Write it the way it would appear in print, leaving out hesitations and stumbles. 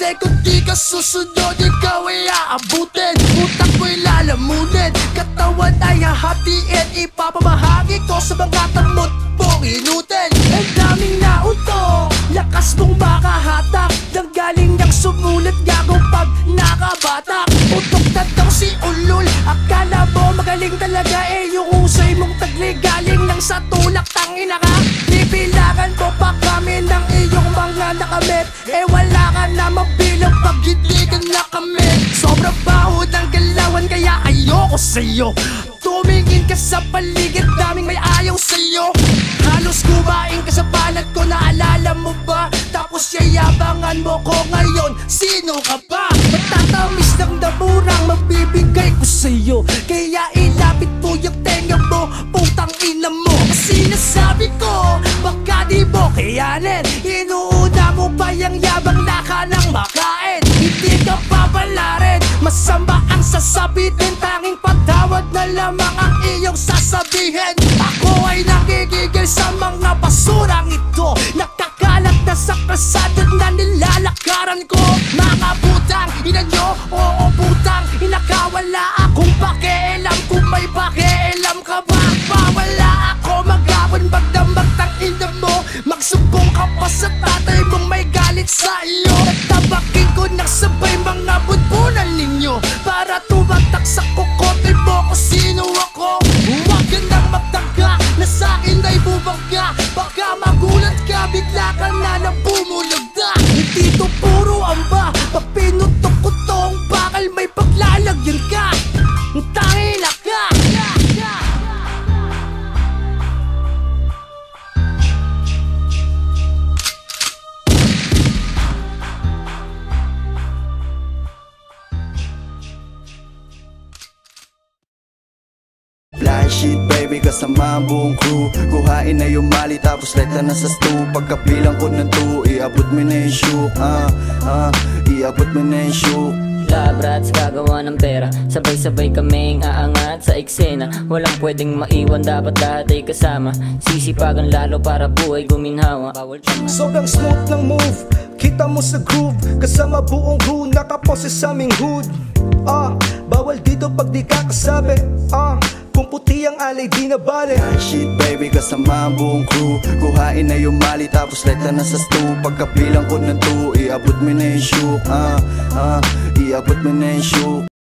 Kasi kung di ka susunod, ikaw ay aabutin. Utak ko'y lalamunin, katawan ay hahatiin. Ipapamahagi ko sa mga tamot mong inutin. Ang daming nauto, lakas mong makahatak. Nanggaling niyang sumulat gago pag nakabatak. Utok na daw si Ulul, akala mo magaling talaga. Yung usay mong tagli galing lang sa tulak. Tangina ka, bibilangan mo pa kami ng iyong mga nakamit. Wala ka na mabilang pag hindi ka nakamit. Sobrang baho ng galawan kaya ayoko sa'yo. Tumingin ka sa paligid, daming may ayaw sa'yo. Halos kumain ka sa balat ko, naalala mo ba? Tapos yayabangan mo ko ngayon, sino ka ba? Matatamis ng damurang mabibigay ko sa'yo. Kaya ilapit mo yung tenga mo, putang ina mo. Kasi nasabi ko, baka di mo kayanin. Inuuna mo pa yung yabang na ka nang makain. Hindi ka papalarin, masama ang sasabitin. Tanging patawad na lamang ang iyong sasabihin. Ako ay nakikigil sa mga basurang ito. Nakakalat na sa kalsada na nilalakaran ko. Mga putang ina nyo, oo putang inakawala akong pakialam. Kung may pakialam ka ba, bawala ako magawin magdamag tang ina mo. Magsumbong ka pa sa tatay mong may galit sa iyo. Nagtabakin ko ng sabay mga budbunan ninyo para tumatak sa kukote mo kung sino ako. Huwag ka nang magtaka na sa'kin ay bubangga. Baka magulat ka, bigla ka na nang bumulagda. Hindi to puro amba, pag pinutok ko tong bakal may paglalagyan ka. Tangina ka. Blind shit baby, kasama ang buong crew. Kuhain na yung mali tapos let na sa stew. Pagkabilang ko ng 2, iabot mo na yung shook. Iabot mo na yung shook. Lab rats gagawa ng pera, sabay-sabay kaming aangat sa eksena. Walang pwedeng maiwan, dapat lahat ay kasama. Sisipagan lalo para buhay guminhawa. Sobrang smooth ng move, kita mo sa groove. Kasama buong crew, nakaposes sa aming hood. Bawal dito pag di ka kasabi. Kung puti ang alay di na bale. Shit baby, kasama ang buong crew. Kuhain na yung mali tapos let na sa stew. Pagkabilang ko ng 2, iabot mo na yung shook. Iabot mo na yung shook.